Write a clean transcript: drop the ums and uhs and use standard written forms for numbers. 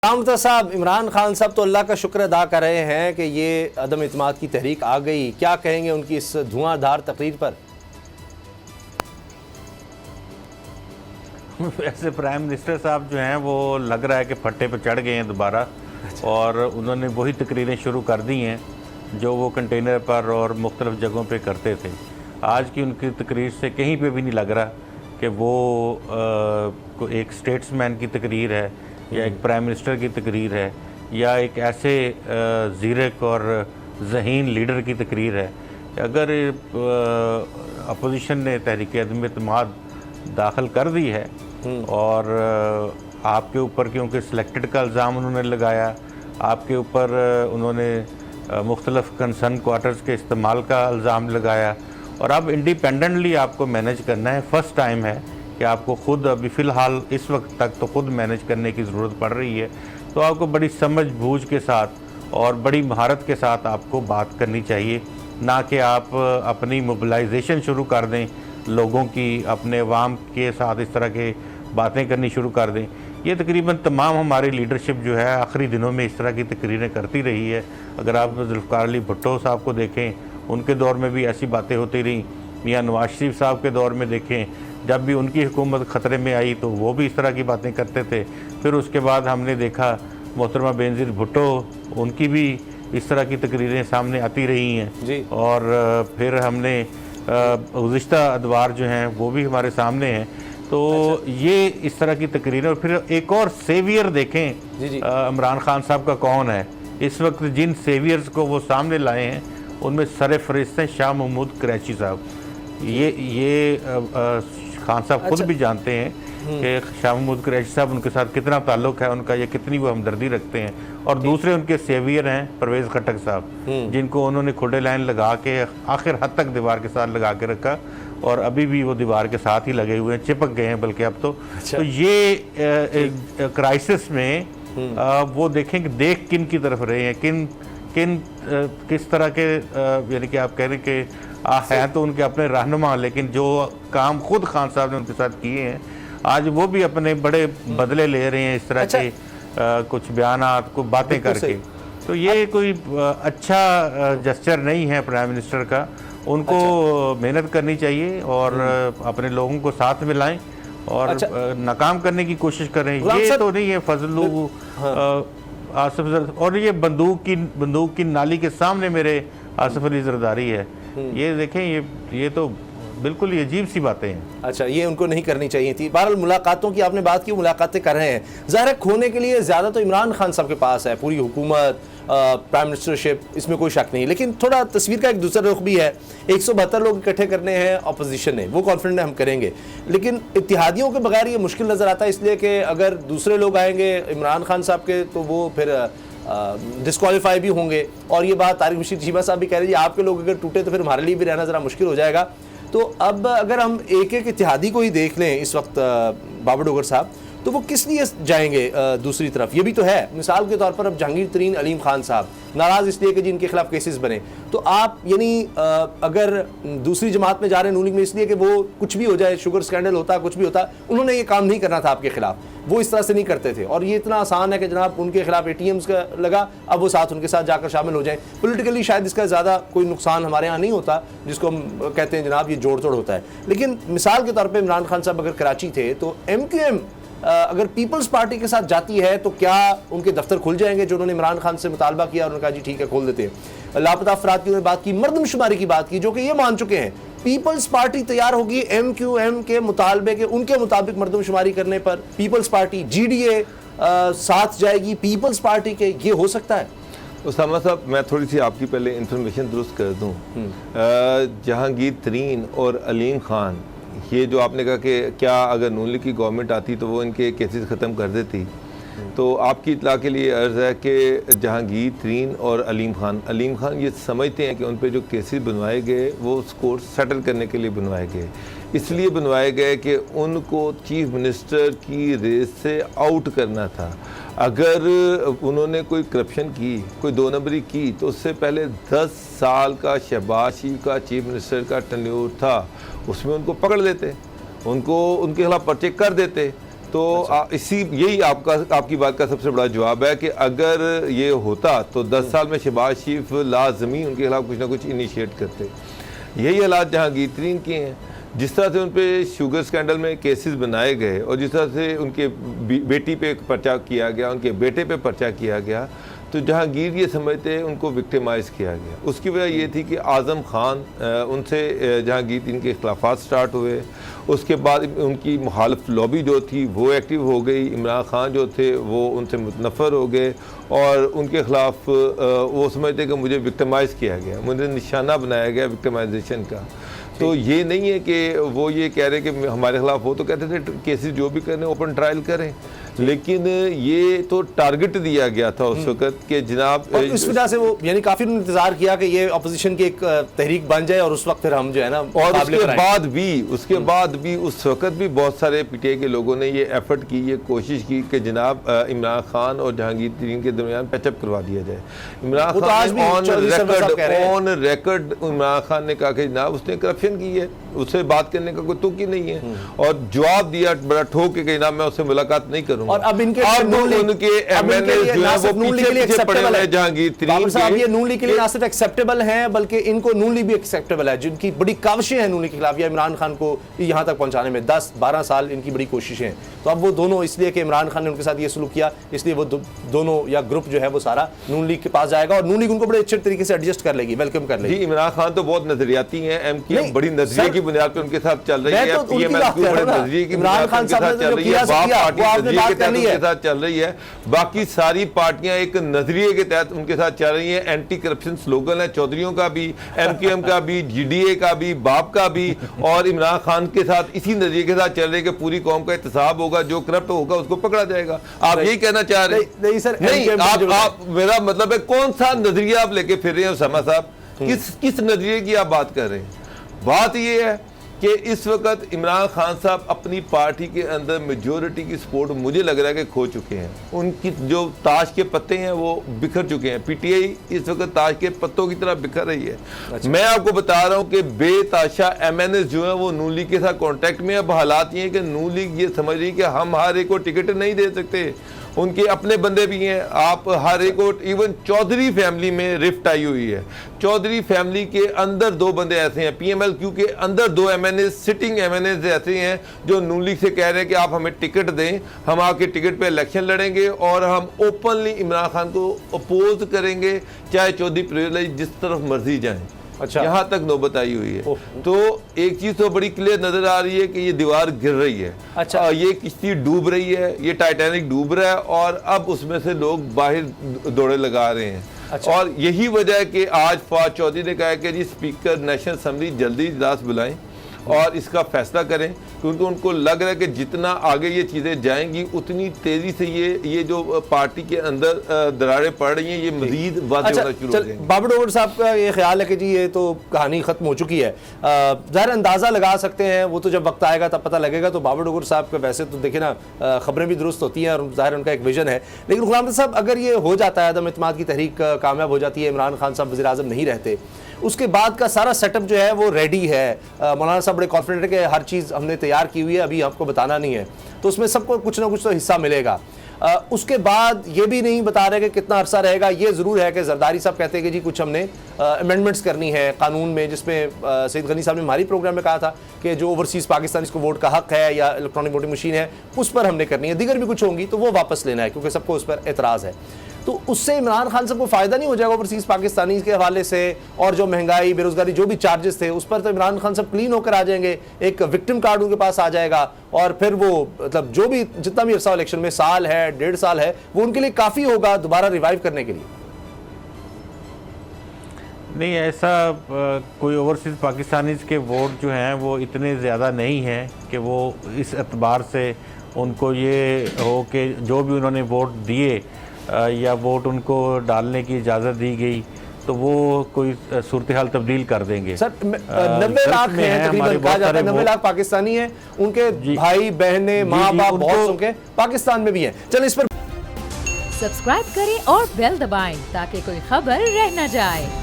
रामता साहब, इमरान खान साहब तो अल्लाह का शुक्र अदा कर रहे हैं कि ये अदम इत्मीनान की तहरीक आ गई। क्या कहेंगे उनकी इस धुआंधार तकरीर पर? वैसे प्राइम मिनिस्टर साहब जो हैं वो लग रहा है कि फट्टे पर चढ़ गए हैं दोबारा। और उन्होंने वही तकरीरें शुरू कर दी हैं जो वो कंटेनर पर और मुख्तलिफ़ जगहों पे करते थे। आज की उनकी तकरीर से कहीं पे भी नहीं लग रहा कि वो एक स्टेट्समैन की तकरीर है या एक प्राइम मिनिस्टर की तकरीर है या एक ऐसे ज़ीरक और ज़हीन लीडर की तकरीर है। अगर अपोजिशन ने तहरीक अदम इत्मीनान दाखिल कर दी है और आपके ऊपर क्योंकि सिलेक्टेड का इल्ज़ाम उन्होंने लगाया, आपके ऊपर उन्होंने मुख्तलिफ़ कंसर्न क्वार्टर्स के इस्तेमाल का इल्ज़ाम लगाया और अब इंडिपेंडेंटली आपको मैनेज करना है। फ़र्स्ट टाइम है कि आपको ख़ुद अभी फ़िलहाल इस वक्त तक तो ख़ुद मैनेज करने की ज़रूरत पड़ रही है। तो आपको बड़ी समझ बूझ के साथ और बड़ी महारत के साथ आपको बात करनी चाहिए, ना कि आप अपनी मोबिलाइजेशन शुरू कर दें लोगों की, अपने अवाम के साथ इस तरह के बातें करनी शुरू कर दें। ये तकरीबन तमाम हमारी लीडरशिप जो है आखिरी दिनों में इस तरह की तकरीरें करती रही है। अगर आप जुल्फ़िकार अली भुट्टो साहब को देखें, उनके दौर में भी ऐसी बातें होती रहीं। मियां नवाज शरीफ साहब के दौर में देखें, जब भी उनकी हुकूमत ख़तरे में आई तो वो भी इस तरह की बातें करते थे। फिर उसके बाद हमने देखा मोहतरमा बेनज़ीर भुट्टो, उनकी भी इस तरह की तकरीरें सामने आती रही हैं जी। और फिर हमने गुज़िश्ता अदवार जो हैं वो भी हमारे सामने हैं। तो ये इस तरह की तकरीरें। और फिर एक और सेवियर देखें इमरान खान साहब का कौन है इस वक्त, जिन सेवियर्स को वो सामने लाए हैं उनमें सर फहरिस्त हैं शाह महमूद कुरैशी साहब। ये खान साहब खुद भी जानते हैं कि शाह महमूद कुरैशी साहब उनके साथ कितना ताल्लुक़ है उनका, या कितनी वो हमदर्दी रखते हैं। और दूसरे उनके सेवियर हैं परवेज़ खट्टक साहब, जिनको उन्होंने खुडे लाइन लगा के आखिर हद तक दीवार के साथ लगा के रखा और अभी भी वो दीवार के साथ ही लगे हुए हैं, चिपक गए हैं बल्कि अब तो। तो ये क्राइसिस में वो देखें कि देख किन की तरफ रहे हैं, किस तरह के, यानी कि आप कह रहे हैं कि हैं तो उनके अपने रहनुमा, लेकिन जो काम खुद खान साहब ने उनके साथ किए हैं आज वो भी अपने बड़े बदले ले रहे हैं इस तरह के कुछ बयानात को बातें करके। तो ये कोई अच्छा जेस्चर नहीं है प्राइम मिनिस्टर का। उनको मेहनत करनी चाहिए और अपने लोगों को साथ में लाएं और नाकाम करने की कोशिश करें। ये तो नहीं है फजलू आसिफ, और ये बंदूक की नाली के सामने मेरे आसिफ अली जरदारी है। ये देखें, ये तो बिल्कुल ये अजीब सी बातें हैं। अच्छा, ये उनको नहीं करनी चाहिए थी। बहरहाल मुलाकातों की आपने बात की, मुलाकातें कर रहे हैं। ज़ाहिर है खोने के लिए ज़्यादा तो इमरान खान साहब के पास है, पूरी हुकूमत, प्राइम मिनिस्टरशिप, इसमें कोई शक नहीं। लेकिन थोड़ा तस्वीर का एक दूसरा रुख भी है। 172 लोग इकट्ठे करने हैं अपोजिशन ने, वो कॉन्फिडेंट है हम करेंगे, लेकिन इत्तेहादियों के बगैर ये मुश्किल नज़र आता है, इसलिए कि अगर दूसरे लोग आएंगे इमरान खान साहब के तो वो फिर डिस्क्वालीफाई भी होंगे। और ये बात तारिक बशीर चीमा साहब भी कह रहे हैं, आपके लोग अगर टूटे तो फिर हमारे लिए भी रहना ज़रा मुश्किल हो जाएगा। तो अब अगर हम एक एक इत्तेहादी को ही देख लें इस वक्त बाबर डोगर साहब, तो वो किस लिए जाएंगे दूसरी तरफ? ये भी तो है, मिसाल के तौर पर अब जहांगीर तरीन अलीम खान साहब नाराज़ इसलिए कि जिनके खिलाफ केसेस बने, तो आप यानी अगर दूसरी जमात में जा रहे हैं नून लीग में इसलिए कि वो कुछ भी हो जाए, शुगर स्कैंडल होता, कुछ भी होता, उन्होंने ये काम नहीं करना था आपके खिलाफ, वो इस तरह से नहीं करते थे। और ये इतना आसान है कि जनाब उनके खिलाफ ATMs का लगा, अब वो साथ उनके साथ जाकर शामिल हो जाएं। पॉलिटिकली शायद इसका ज़्यादा कोई नुकसान हमारे यहाँ नहीं होता, जिसको हम कहते हैं जनाब ये जोड़ तोड़ होता है। लेकिन मिसाल के तौर पर इमरान खान साहब अगर कराची थे तो MQM अगर पीपल्स पार्टी के साथ जाती है तो क्या उनके दफ्तर खुल जाएंगे, जो उन्होंने इमरान खान से मुतालबा किया और उन्होंने कहा जी ठीक है खोल देते हैं। लापता अफराद की उन्होंने बात की, मर्दमशुमारी की बात की, जो कि ये मान चुके हैं पीपल्स पार्टी तैयार होगी MQM के मुतालबे के, उनके मुताबिक मर्दमशुमारी करने पर पीपल्स पार्टी GDA साथ जाएगी पीपल्स पार्टी के। ये हो सकता है? उसामा साहब, मैं थोड़ी सी आपकी पहले इंफॉर्मेशन दुरुस्त कर दूं। जहांगीर तरीन और अलीम खान, ये जो आपने कहा कि क्या अगर नून लीग की गवर्नमेंट आती तो वो इनके केसेस ख़त्म कर देती, तो आपकी इत्तला के लिए अर्ज़ है कि जहांगीर तरीन और अलीम खान ये समझते हैं कि उन पे जो केसेस बनवाए गए वो उसको सेटल करने के लिए बनवाए गए, इसलिए बनवाए गए कि उनको चीफ मिनिस्टर की रेस से आउट करना था। अगर उन्होंने कोई करप्शन की, कोई दो नंबरी की, तो उससे पहले 10 साल का शहबाज शरीफ का चीफ मिनिस्टर का टेन्योर था, उसमें उनको पकड़ लेते, उनको उनके खिलाफ पर्चे कर देते। तो यही आपकी बात का सबसे बड़ा जवाब है कि अगर ये होता तो 10 साल में शहबाज शरीफ लाजमी उनके खिलाफ कुछ ना कुछ इनिशिएट करते। यही हालात जहांगीर तरीन के हैं। जिस तरह से उन पे शुगर स्कैंडल में केसेस बनाए गए और जिस तरह से उनके बेटी पे पर्चा किया गया, उनके बेटे पे पर्चा किया गया, तो जहांगीर ये समझते हैं उनको विक्टिमाइज किया गया। उसकी वजह ये थी कि आज़म खान उनसे जहांगीर इनके खिलाफात स्टार्ट हुए। उसके बाद उनकी मुखालिफ लॉबी जो थी वो एक्टिव हो गई। इमरान खान जो थे वो उनसे मुतनफ़र हो गए और उनके ख़िलाफ़ वो समझते कि मुझे विक्टिमाइज़ किया गया, मुझे निशाना बनाया गया विक्टिमाइजेशन का। तो ये नहीं है कि वो ये कह रहे कि हमारे खिलाफ, वो तो कहते थे केसेस जो भी करने ओपन ट्रायल करें, लेकिन ये तो टारगेट दिया गया था उस वक्त कि जनाब, और इस वजह से वो यानी काफी इंतजार किया कि ये अपोजिशन की एक तहरीक बन जाए और उस वक्त फिर हम जो है ना, और उसके बाद भी उस वक्त भी बहुत सारे पीटीआई के लोगों ने ये एफर्ट की, ये कोशिश की कि जनाब इमरान खान और जहांगीर तरीन के दरमियान पैचअप करवा दिया जाए। इमरान खान ऑन रिकॉर्ड इमरान खान ने कहा कि जनाब उसने करप्शन की है, उससे बात करने का कोई तुक ही नहीं है, और जवाब दिया बड़ा ठोक के जनाब मैं उससे मुलाकात नहीं करूंगा। और अब इनके उनके एमएनए जो है वो पीछे पड़े हुए हैं जहांगीर तरीन साहब। ये नून लीग के लिए ना सिर्फ एक्सेप्टेबल हैं बल्कि इनको नून लीग भी एक्सेप्टेबल है, जिनकी बड़ी काविशें हैं नून लीग के खिलाफ या इमरान खान को यहां तक पहुंचाने में 10-12 साल इनकी बड़ी कोशिशें हैं। तो अब वो दोनों इसलिए कि इमरान खान ने उनके साथ ये सलूक किया, इसलिए वो दोनों या ग्रुप जो है वो सारा नून लीग के पास जाएगा और नून लीग उनको बड़े अच्छे तरीके से एडजस्ट कर लेगी, वेलकम कर लेगी। इमरान खान तो बहुत नजरियाती हैं, एमक्यूएम बड़ी नजरिए की बुनियाद पर उनके साथ चल रही है, पीएमएलक्यू बड़े नजरिए की बुनियाद पर उनके साथ चल रही है, बाप पार्टी नजरिए के तहत उनके साथ चल रही है। बाकी सारी पार्टियां एक नजरिए के तहत उनके साथ चल रही हैं। एंटी करप्शन स्लोगन है चौधरियों का भी, एमक्यूएम का भी, जीडीए का भी, बाप का भी, और इमरान खान के साथ इसी नजरिए के साथ चल रहे कि पूरी कौम का एहतसाब होगा, जो करप्ट होगा उसको पकड़ा जाएगा। आप यही कहना चाह रहे हैं? नहीं सर, नहीं, आप मेरा मतलब है कौन सा नजरिया आप लेके फिर रहे हैं उसामा साहब? किस नजरिए की आप बात कर रहे हैं? बात यह है कि इस वक्त इमरान खान साहब अपनी पार्टी के अंदर मेजॉरिटी की सपोर्ट मुझे लग रहा है कि खो चुके हैं। उनकी जो ताश के पत्ते हैं वो बिखर चुके हैं। पीटीआई इस वक्त ताश के पत्तों की तरह बिखर रही है। अच्छा। मैं आपको बता रहा हूं कि बेताशा एमएनएस जो है वो नून लीग के साथ कॉन्टैक्ट में। अब हालात ये हैं कि नून लीग ये समझ रही है कि हम हर एक को टिकट नहीं दे सकते, उनके अपने बंदे भी हैं। आप हर एक को, इवन चौधरी फैमिली में रिफ्ट आई हुई है। चौधरी फैमिली के अंदर 2 बंदे ऐसे हैं, पीएमएलक्यू के अंदर 2 एमएनए, सिटिंग एमएनए ऐसे हैं जो नून लीग से कह रहे हैं कि आप हमें टिकट दें, हम आपके टिकट पे इलेक्शन लड़ेंगे और हम ओपनली इमरान खान को अपोज करेंगे, चाहे चौधरी प्रिविलेज जिस तरफ मर्जी जाएं। अच्छा, यहाँ तक नौबत आई हुई है। तो एक चीज तो बड़ी क्लियर नजर आ रही है कि ये दीवार गिर रही है। अच्छा, ये किश्ती डूब रही है, ये टाइटैनिक डूब रहा है और अब उसमें से लोग बाहर दौड़े लगा रहे हैं। अच्छा। और यही वजह है कि आज फवाद चौधरी ने कहा है कि जी स्पीकर नेशनल असेंबली जल्दी इजलास बुलाएं और इसका फैसला करें, क्योंकि उनको लग रहा है कि जितना आगे ये चीज़ें जाएंगी उतनी तेज़ी से ये जो पार्टी के अंदर दरारें पड़ रही हैं ये मजीद वाज़ेह होना शुरू हो जाएंगी। बाबर डोगर साहब का ये ख्याल है कि जी ये तो कहानी ख़त्म हो चुकी है। ज़ाहिर अंदाज़ा लगा सकते हैं, वो तो जब वक्त आएगा तब पता लगेगा। तो बाबर डोगर साहब का वैसे तो देखिए ना, खबरें भी दुरुस्त होती हैं और ज़ाहिर उनका एक विजन है। लेकिन गुलाम नबी साहब, अगर ये हो जाता है, अदम इत्मीनान की तहरीक कामयाब हो जाती है, इमरान खान साहब वज़ीर आज़म नहीं रहते, उसके बाद का सारा सेटअप जो है वो रेडी है। मौलाना साहब बड़े कॉन्फिडेंट है कि हर चीज़ हमने तैयार की हुई है, अभी आपको बताना नहीं है, तो उसमें सबको कुछ ना कुछ तो हिस्सा मिलेगा। उसके बाद ये भी नहीं बता रहे कि कितना अरसा रहेगा। ये ज़रूर है कि जरदारी साहब कहते हैं कि जी कुछ हमने अमेंडमेंट्स करनी है कानून में, जिसमें सईद गनी साहब ने हमारी प्रोग्राम में कहा था कि जो ओवरसीज़ पाकिस्तान को वोट का हक है या इलेक्ट्रॉनिक वोटिंग मशीन है उस पर हमने करनी है। दीगर भी कुछ होंगी तो वो वापस लेना है, क्योंकि सबको उस पर एतराज़ है। तो उससे इमरान खान साहब को फ़ायदा नहीं हो जाएगा ओवरसीज़ पाकिस्तानी के हवाले से, और जो महंगाई, बेरोज़गारी, जो भी चार्जेस थे उस पर तो इमरान खान साहब क्लीन होकर आ जाएंगे, एक विक्टिम कार्ड उनके पास आ जाएगा, और फिर वो मतलब जो भी जितना भी अरसा इलेक्शन में, साल है 1.5 साल है, वो उनके लिए काफ़ी होगा दोबारा रिवाइव करने के लिए। नहीं, ऐसा कोई ओवरसीज़ पाकिस्तानीज़ के वोट जो हैं वो इतने ज़्यादा नहीं हैं कि वो इस एतबार से उनको ये हो कि जो भी उन्होंने वोट दिए या वोट उनको डालने की इजाज़त दी गई तो वो कोई सूरत हाल तब्दील कर देंगे। सर 90 लाख हैं तकरीबन, कहा जाता है 90 लाख पाकिस्तानी हैं, उनके भाई बहनें माँ बाप बहुत उनके पाकिस्तान में भी हैं। चलिए इस पर सब्सक्राइब करें और बेल दबाएं ताकि कोई खबर रह न जाए।